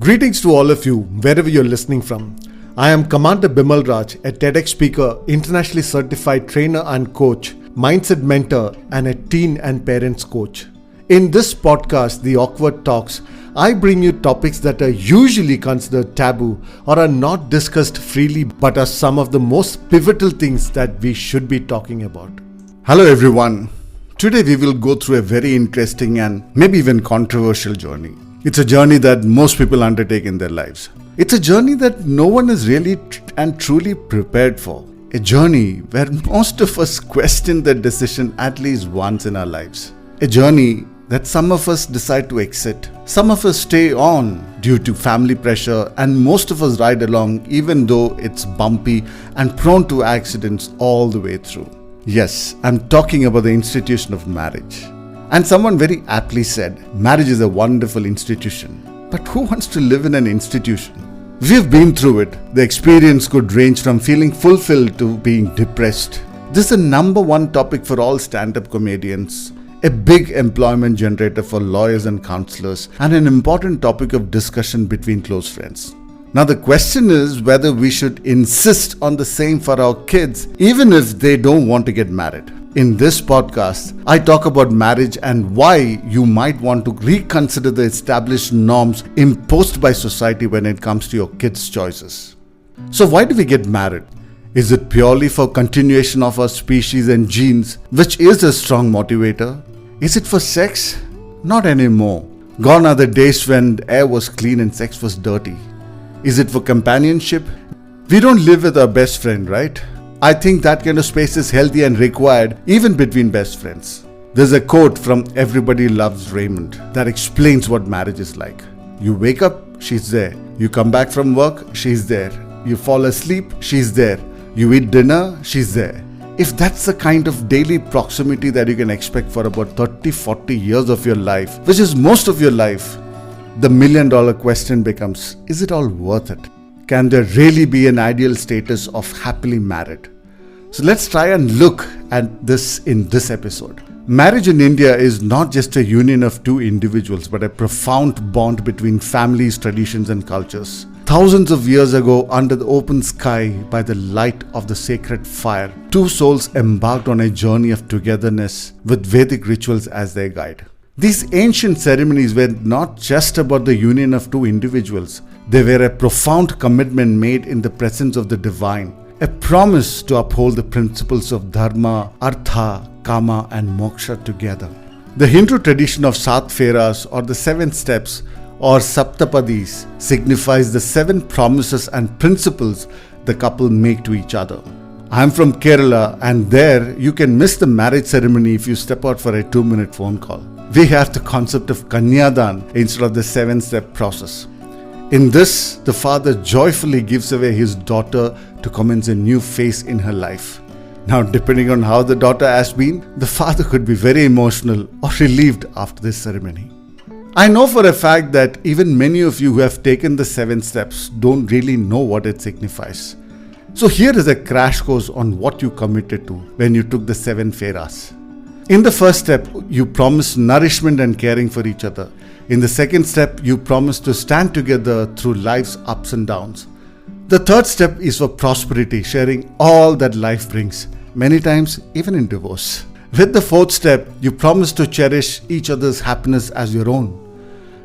Greetings to all of you, wherever you're listening from. I am Commander Bimal Raj, a TEDx speaker, internationally certified trainer and coach, mindset mentor, and a teen and parents coach. In this podcast, The Awkward Talks, I bring you topics that are usually considered taboo or are not discussed freely, but are some of the most pivotal things that we should be talking about. Hello everyone. Today we will go through a very interesting and maybe even controversial journey. It's a journey that most people undertake in their lives. It's a journey that no one is really and truly prepared for. A journey where most of us question the decision at least once in our lives. A journey that some of us decide to exit. Some of us stay on due to family pressure, and most of us ride along even though it's bumpy and prone to accidents all the way through. Yes, I'm talking about the institution of marriage. And someone very aptly said, marriage is a wonderful institution. But who wants to live in an institution? We've been through it. The experience could range from feeling fulfilled to being depressed. This is the number one topic for all stand-up comedians, a big employment generator for lawyers and counselors, and an important topic of discussion between close friends. Now the question is whether we should insist on the same for our kids, even if they don't want to get married. In this podcast, I talk about marriage and why you might want to reconsider the established norms imposed by society when it comes to your kids' choices. So why do we get married? Is it purely for continuation of our species and genes, which is a strong motivator? Is it for sex? Not anymore. Gone are the days when the air was clean and sex was dirty. Is it for companionship? We don't live with our best friend, right? I think that kind of space is healthy and required even between best friends. There's a quote from Everybody Loves Raymond that explains what marriage is like. You wake up, she's there. You come back from work, she's there. You fall asleep, she's there. You eat dinner, she's there. If that's the kind of daily proximity that you can expect for about 30-40 years of your life, which is most of your life, the $1,000,000 question becomes, is it all worth it? Can there really be an ideal status of happily married? So let's try and look at this in this episode. Marriage in India is not just a union of two individuals, but a profound bond between families, traditions, and cultures. Thousands of years ago, under the open sky, by the light of the sacred fire, two souls embarked on a journey of togetherness with Vedic rituals as their guide. These ancient ceremonies were not just about the union of two individuals. They were a profound commitment made in the presence of the divine, a promise to uphold the principles of dharma, artha, kama, and moksha together. The Hindu tradition of Sat Feras, or the 7 steps, or Saptapadis, signifies the 7 promises and principles the couple make to each other. I'm from Kerala, and there you can miss the marriage ceremony if you step out for a 2-minute phone call. We have the concept of Kanyadan instead of the 7-step process. In this, the father joyfully gives away his daughter to commence a new phase in her life. Now, depending on how the daughter has been, the father could be very emotional or relieved after this ceremony. I know for a fact that even many of you who have taken the 7 steps don't really know what it signifies. So here is a crash course on what you committed to when you took the 7 Feras. In the first step, you promise nourishment and caring for each other. In the second step, you promise to stand together through life's ups and downs. The third step is for prosperity, sharing all that life brings, many times even in divorce. With the fourth step, you promise to cherish each other's happiness as your own.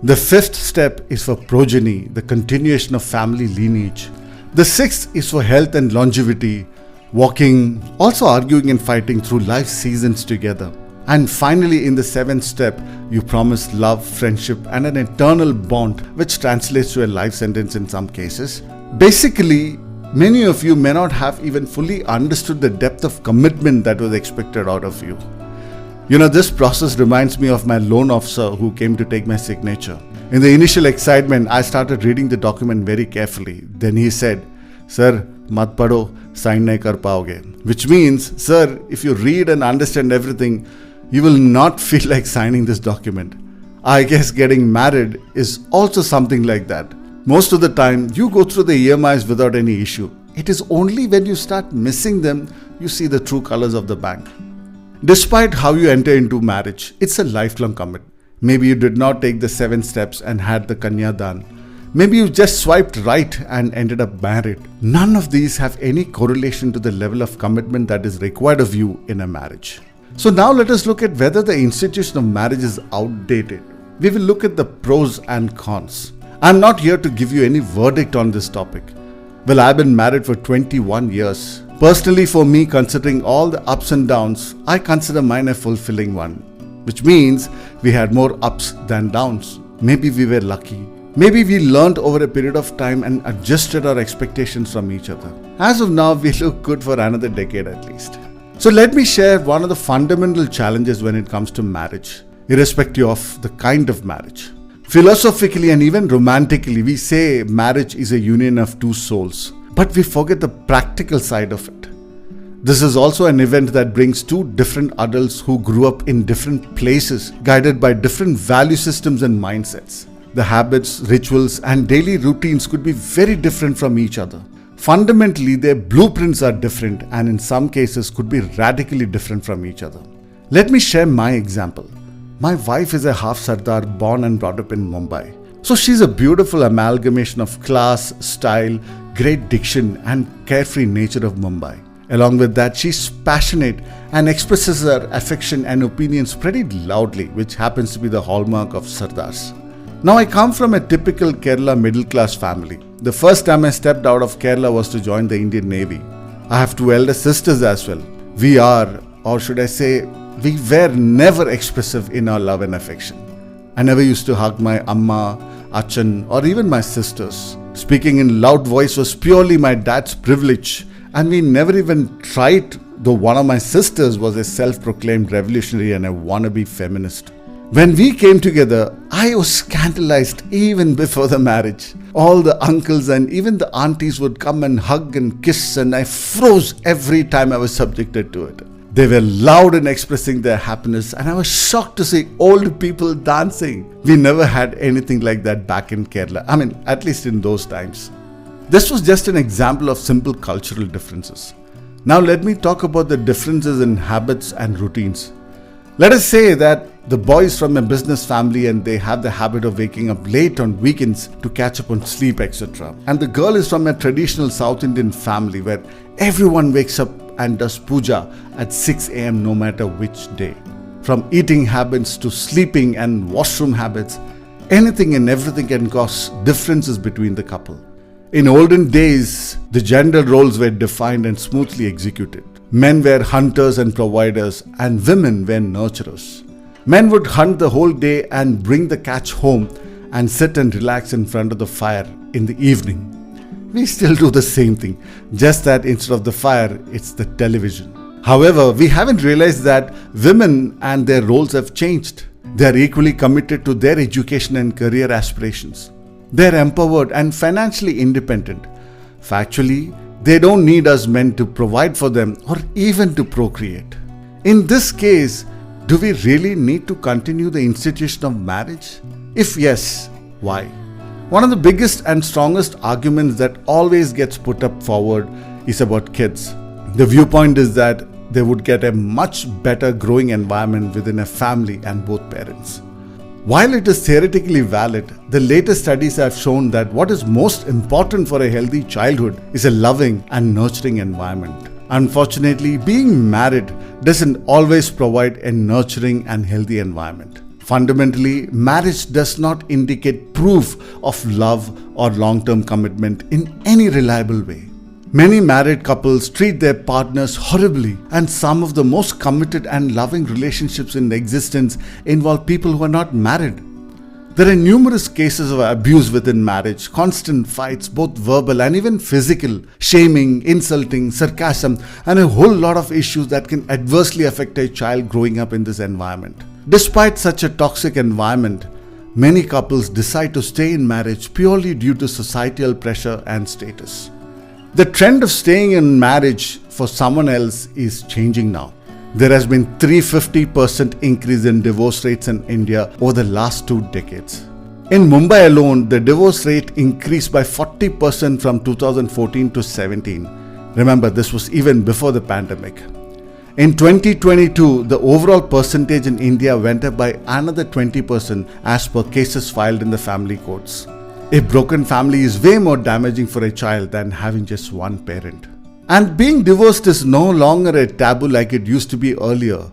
The fifth step is for progeny, the continuation of family lineage. The sixth is for health and longevity, walking, also arguing and fighting through life seasons together. And finally, in the 7th step, you promise love, friendship, and an eternal bond, which translates to a life sentence in some cases. Basically, many of you may not have even fully understood the depth of commitment that was expected out of you. This process reminds me of my loan officer who came to take my signature. In the initial excitement, I started reading the document very carefully. Then he said, "Sir, mat padho, sign nahi kar paoge." Which means, sir, if you read and understand everything, you will not feel like signing this document. I guess getting married is also something like that. Most of the time, you go through the EMIs without any issue. It is only when you start missing them, you see the true colors of the bank. Despite how you enter into marriage, it's a lifelong commitment. Maybe you did not take the 7 steps and had the Kanyadan. Maybe you just swiped right and ended up married. None of these have any correlation to the level of commitment that is required of you in a marriage. So now let us look at whether the institution of marriage is outdated. We will look at the pros and cons. I'm not here to give you any verdict on this topic. Well, I've been married for 21 years. Personally, for me, considering all the ups and downs, I consider mine a fulfilling one, which means we had more ups than downs. Maybe we were lucky. Maybe we learned over a period of time and adjusted our expectations from each other. As of now, we look good for another decade at least. So let me share one of the fundamental challenges when it comes to marriage, irrespective of the kind of marriage. Philosophically and even romantically, we say marriage is a union of two souls, but we forget the practical side of it. This is also an event that brings two different adults who grew up in different places, guided by different value systems and mindsets. The habits, rituals, and daily routines could be very different from each other. Fundamentally, their blueprints are different and in some cases could be radically different from each other. Let me share my example. My wife is a half Sardar born and brought up in Mumbai. So she's a beautiful amalgamation of class, style, great diction, and carefree nature of Mumbai. Along with that, she's passionate and expresses her affection and opinions pretty loudly, which happens to be the hallmark of Sardars. Now, I come from a typical Kerala middle-class family. The first time I stepped out of Kerala was to join the Indian Navy. I have two elder sisters as well. We are, or should I say, we were never expressive in our love and affection. I never used to hug my Amma, Achan, or even my sisters. Speaking in loud voice was purely my dad's privilege, and we never even tried, though one of my sisters was a self-proclaimed revolutionary and a wannabe feminist. When we came together, I was scandalized even before the marriage. All the uncles and even the aunties would come and hug and kiss, and I froze every time I was subjected to it. They were loud in expressing their happiness, and I was shocked to see old people dancing. We never had anything like that back in Kerala. I mean, at least in those times. This was just an example of simple cultural differences. Now let me talk about the differences in habits and routines. Let us say that the boy is from a business family and they have the habit of waking up late on weekends to catch up on sleep, etc. And the girl is from a traditional South Indian family where everyone wakes up and does puja at 6 a.m. no matter which day. From eating habits to sleeping and washroom habits, anything and everything can cause differences between the couple. In olden days, the gender roles were defined and smoothly executed. Men were hunters and providers, and women were nurturers. Men would hunt the whole day and bring the catch home and sit and relax in front of the fire in the evening. We still do the same thing, just that instead of the fire, it's the television. However, we haven't realized that women and their roles have changed. They are equally committed to their education and career aspirations. They are empowered and financially independent. Factually, they don't need us men to provide for them or even to procreate. In this case, do we really need to continue the institution of marriage? If yes, why? One of the biggest and strongest arguments that always gets put up forward is about kids. The viewpoint is that they would get a much better growing environment within a family and both parents. While it is theoretically valid, the latest studies have shown that what is most important for a healthy childhood is a loving and nurturing environment. Unfortunately, being married doesn't always provide a nurturing and healthy environment. Fundamentally, marriage does not indicate proof of love or long-term commitment in any reliable way. Many married couples treat their partners horribly, and some of the most committed and loving relationships in existence involve people who are not married. There are numerous cases of abuse within marriage, constant fights, both verbal and even physical, shaming, insulting, sarcasm, and a whole lot of issues that can adversely affect a child growing up in this environment. Despite such a toxic environment, many couples decide to stay in marriage purely due to societal pressure and status. The trend of staying in marriage for someone else is changing now. There has been 350% increase in divorce rates in India over the last 2 decades. In Mumbai alone, the divorce rate increased by 40% from 2014 to 17. Remember, this was even before the pandemic. In 2022, the overall percentage in India went up by another 20% as per cases filed in the family courts. A broken family is way more damaging for a child than having just one parent. And being divorced is no longer a taboo like it used to be earlier.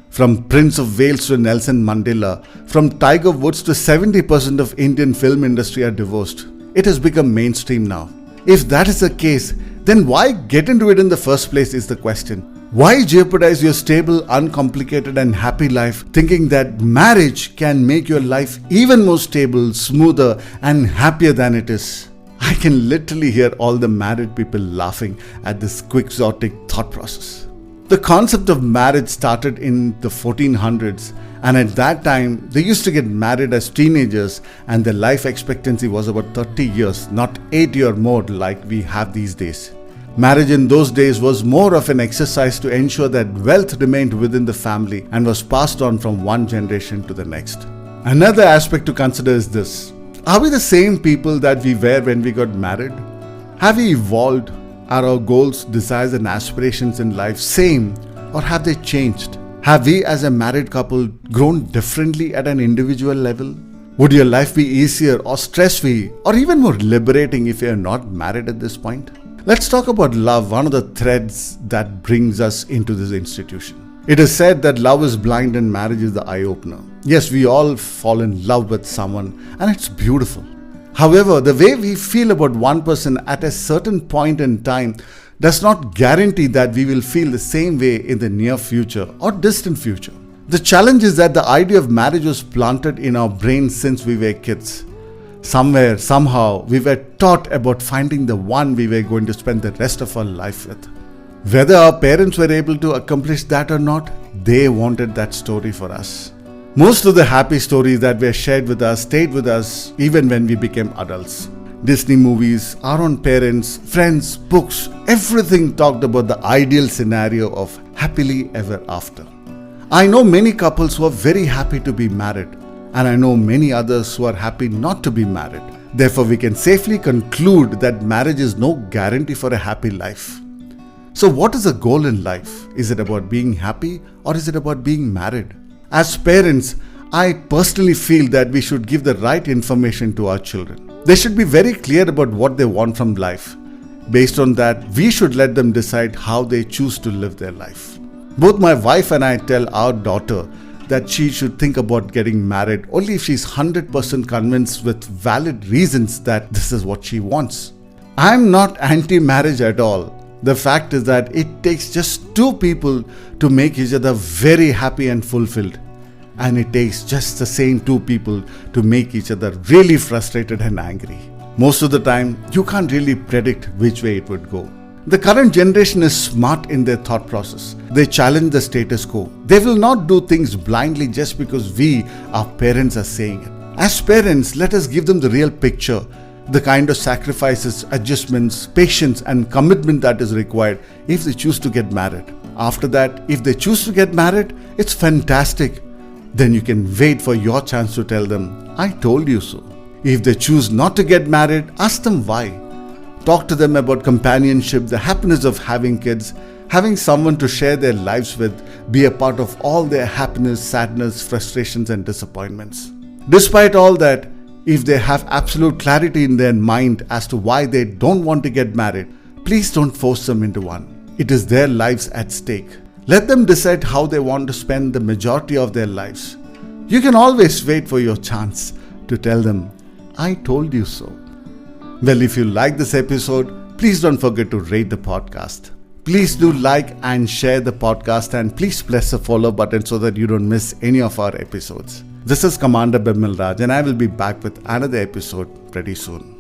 From Prince of Wales to Nelson Mandela, from Tiger Woods to 70% of Indian film industry are divorced. It has become mainstream now. If that is the case, then why get into it in the first place is the question. Why jeopardize your stable, uncomplicated and happy life thinking that marriage can make your life even more stable, smoother and happier than it is? I can literally hear all the married people laughing at this quixotic thought process. The concept of marriage started in the 1400s, and at that time they used to get married as teenagers and their life expectancy was about 30 years, not 80 or more like we have these days. Marriage in those days was more of an exercise to ensure that wealth remained within the family and was passed on from one generation to the next. Another aspect to consider is this. Are we the same people that we were when we got married? Have we evolved? Are our goals, desires and aspirations in life same, or have they changed? Have we as a married couple grown differently at an individual level? Would your life be easier or stress-free or even more liberating if you are not married at this point? Let's talk about love, one of the threads that brings us into this institution. It is said that love is blind and marriage is the eye-opener. Yes, we all fall in love with someone and it's beautiful. However, the way we feel about one person at a certain point in time does not guarantee that we will feel the same way in the near future or distant future. The challenge is that the idea of marriage was planted in our brains since we were kids. Somewhere, somehow, we were taught about finding the one we were going to spend the rest of our life with. Whether our parents were able to accomplish that or not, they wanted that story for us. Most of the happy stories that were shared with us stayed with us even when we became adults. Disney movies, our own parents, friends, books, everything talked about the ideal scenario of happily ever after. I know many couples who are very happy to be married, and I know many others who are happy not to be married. Therefore, we can safely conclude that marriage is no guarantee for a happy life. So what is the goal in life? Is it about being happy or is it about being married? As parents, I personally feel that we should give the right information to our children. They should be very clear about what they want from life. Based on that, we should let them decide how they choose to live their life. Both my wife and I tell our daughter that she should think about getting married only if she's 100% convinced with valid reasons that this is what she wants. I'm not anti-marriage at all. The fact is that it takes just two people to make each other very happy and fulfilled. And it takes just the same two people to make each other really frustrated and angry. Most of the time, you can't really predict which way it would go. The current generation is smart in their thought process. They challenge the status quo. They will not do things blindly just because we, our parents, are saying it. As parents, let us give them the real picture, the kind of sacrifices, adjustments, patience and commitment that is required if they choose to get married. After that, if they choose to get married, it's fantastic. Then you can wait for your chance to tell them, I told you so. If they choose not to get married, ask them why. Talk to them about companionship, the happiness of having kids, having someone to share their lives with, be a part of all their happiness, sadness, frustrations and disappointments. Despite all that, if they have absolute clarity in their mind as to why they don't want to get married, please don't force them into one. It is their lives at stake. Let them decide how they want to spend the majority of their lives. You can always wait for your chance to tell them, I told you so. Well, if you like this episode, please don't forget to rate the podcast. Please do like and share the podcast and please press the follow button so that you don't miss any of our episodes. This is Commander Bimal Raj and I will be back with another episode pretty soon.